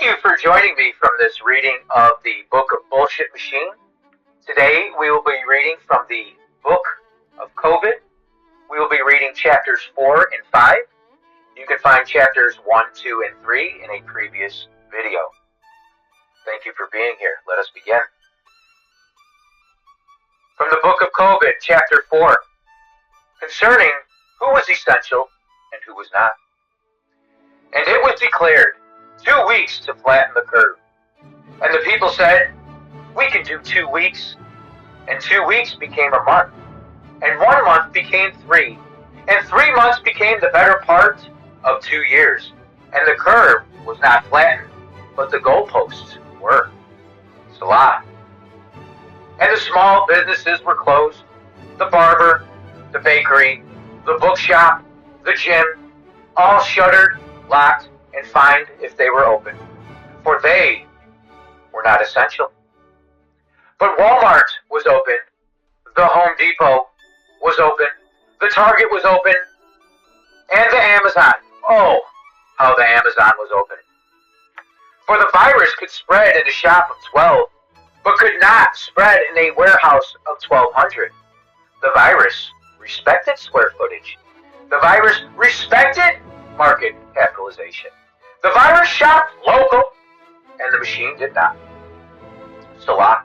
Thank you for joining me from this reading of the book of Bullshitmachine. Today we will be reading from the book of COVID. We will be reading chapters 4 and 5. You can find chapters 1, 2, and 3 in a previous video. Thank you for being here. Let us begin. From the book of COVID, chapter 4, concerning who was essential and who was not. And it was declared 2 weeks to flatten the curve. And the people said, we can do 2 weeks. And 2 weeks became a month. And 1 month became 3. And 3 months became the better part of 2 years. And the curve was not flattened, but the goalposts were. Salah. And the small businesses were closed. The barber, the bakery, the bookshop, the gym, all shuttered, locked, and fined if they were open, for they were not essential. But Walmart was open, the Home Depot was open, the Target was open, and the Amazon. Oh, how the Amazon was open. For the virus could spread in a shop of 12, but could not spread in a warehouse of 1,200. The virus respected square footage. The virus respected market capitalization. The virus shopped local, and the machine did not. Salah.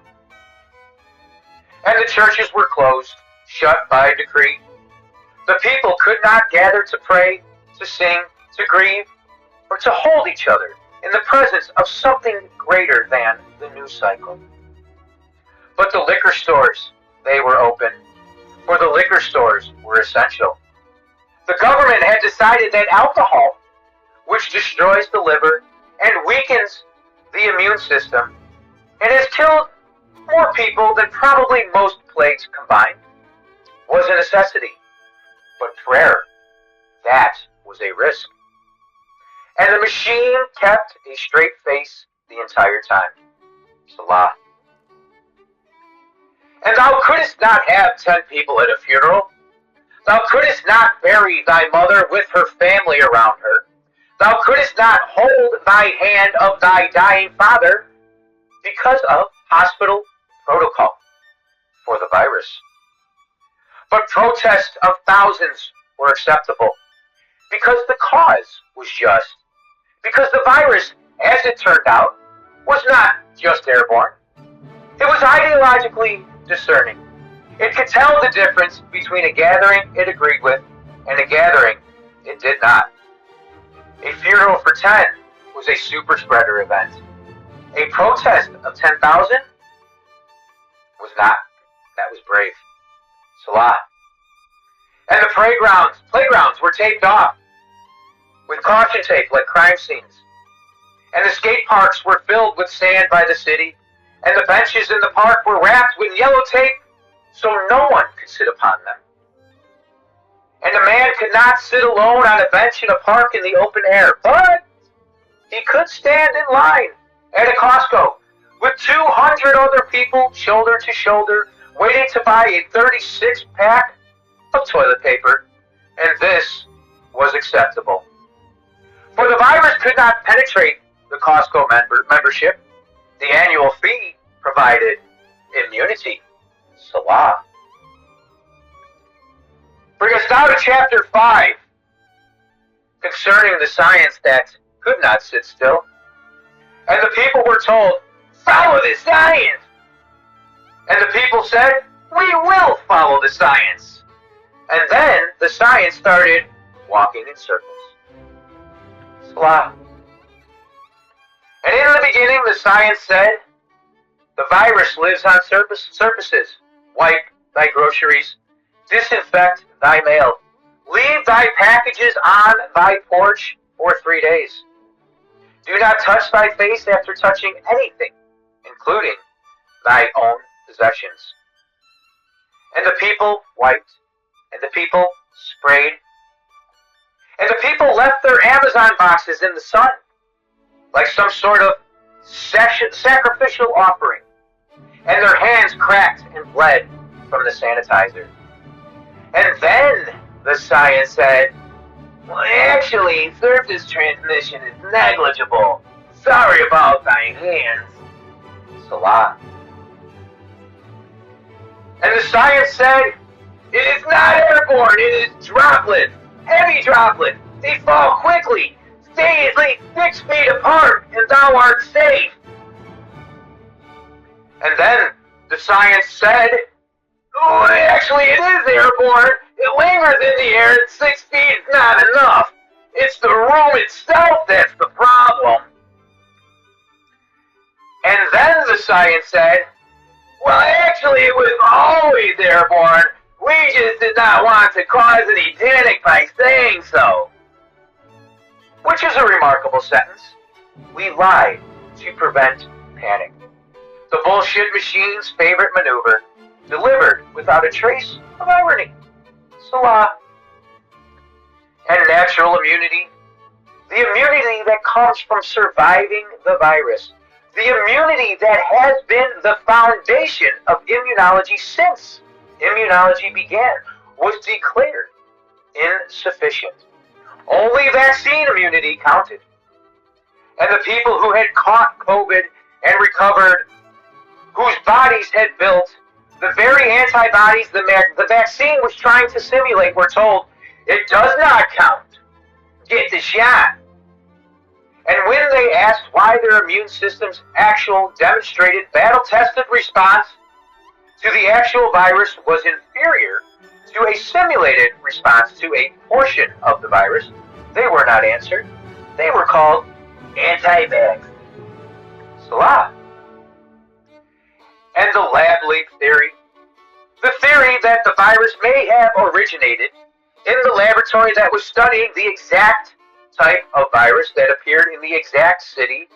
And the churches were closed, shut by decree. The people could not gather to pray, to sing, to grieve, or to hold each other in the presence of something greater than the news cycle. But the liquor stores, they were open, for the liquor stores were essential. The government had decided that alcohol, which destroys the liver and weakens the immune system, and has killed more people than probably most plagues combined, was a necessity. But prayer, that was a risk. And the machine kept a straight face the entire time. Salah. And thou couldst not have 10 people at a funeral. Thou couldst not bury thy mother with her family around her. Thou couldst not hold thy hand of thy dying father because of hospital protocol for the virus. But protests of thousands were acceptable because the cause was just. Because the virus, as it turned out, was not just airborne. It was ideologically discerning. It could tell the difference between a gathering it agreed with and a gathering it did not. A funeral for 10 was a super spreader event. A protest of 10,000 was not. That was brave. Salah. And the playgrounds were taped off with caution tape like crime scenes. And the skate parks were filled with sand by the city, and the benches in the park were wrapped with yellow tape so no one could sit upon them. And a man could not sit alone on a bench in a park in the open air, but he could stand in line at a Costco with 200 other people shoulder to shoulder waiting to buy a 36-pack of toilet paper, and this was acceptable. For the virus could not penetrate the Costco membership. The annual fee provided immunity. Salah. Bring us now to chapter 5, concerning the science that could not sit still. And the people were told, follow the science. And the people said, we will follow the science. And then the science started walking in circles. Salah. And in the beginning, the science said, the virus lives on surfaces. Wipe thy groceries. Disinfect thy mail. Leave thy packages on thy porch for 3 days. Do not touch thy face after touching anything, including thy own possessions. And the people wiped, and the people sprayed, and the people left their Amazon boxes in the sun, like some sort of sacrificial offering, and their hands cracked and bled from the sanitizer. And then the science said, well, actually, surface transmission is negligible. Sorry about thy hands. Salah. And the science said, it is not airborne, it is droplet, heavy droplet. They fall quickly. Stay at least 6 feet apart, and thou art safe. And then the science said, oh, actually it is airborne. It lingers in the air, and 6 feet is not enough. It's the room itself that's the problem. And then the science said, well, actually it was always airborne. We just did not want to cause any panic by saying so. Which is a remarkable sentence. We lied to prevent panic. The bullshit machine's favorite maneuver, delivered without a trace of irony. Salah. And natural immunity. The immunity that comes from surviving the virus. The immunity that has been the foundation of immunology since immunology began, was declared insufficient. Only vaccine immunity counted. And the people who had caught COVID and recovered, whose bodies had built the very antibodies the vaccine was trying to simulate, were told, it does not count. Get the shot. And when they asked why their immune system's actual demonstrated battle-tested response to the actual virus was inferior to a simulated response to a portion of the virus, they were not answered. They were called anti-vax. Salah. And the lab leak theory. The theory that the virus may have originated in the laboratory that was studying the exact type of virus that appeared in the exact city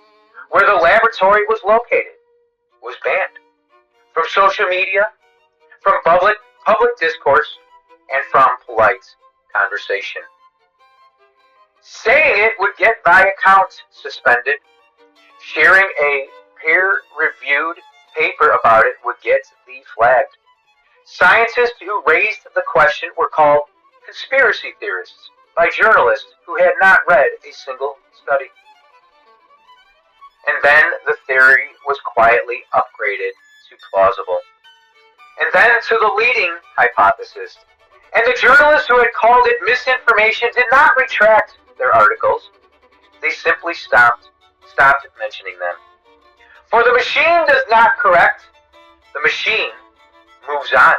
where the laboratory was located, was banned from social media, from public discourse, and from polite conversation. Saying it would get thy account suspended. Sharing a peer-reviewed paper about it would get thee flagged. Scientists who raised the question were called conspiracy theorists by journalists who had not read a single study. And then the theory was quietly upgraded to plausible. And then to the leading hypothesis. And the journalists who had called it misinformation did not retract their articles. They simply stopped mentioning them. For the machine does not correct, the machine moves on.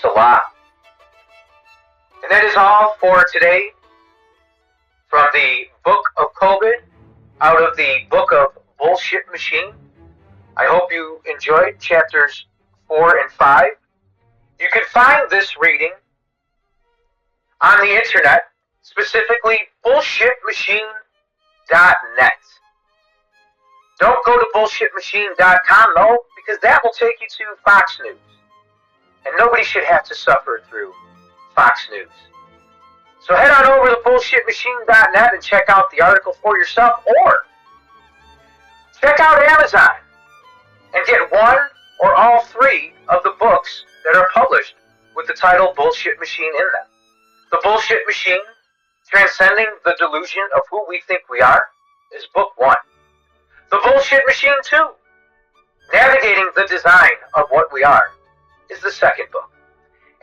Salah. And that is all for today from the book of COVID, out of the book of Bullshitmachine. I hope you enjoyed chapters 4 and 5. You can find this reading on the internet, specifically bullshitmachine.net. Don't go to bullshitmachine.com though, because that will take you to Fox News. And nobody should have to suffer through Fox News. So head on over to bullshitmachine.net and check out the article for yourself, or check out Amazon and get one or all 3 of the books that are published with the title Bullshit Machine in them. The Bullshit Machine, Transcending the Delusion of Who We Think We Are, is book 1. The Bullshit Machine 2, Navigating the Design of What We Are, is the second book.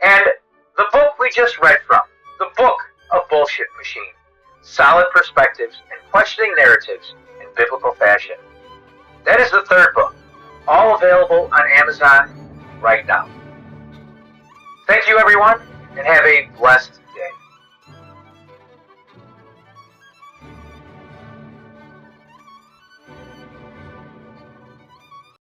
And the book we just read from, the book of Bullshit Machine, Solid Perspectives and Questioning Narratives in Biblical Fashion. That is the third book, all available on Amazon right now. Thank you, everyone, and have a blessed day.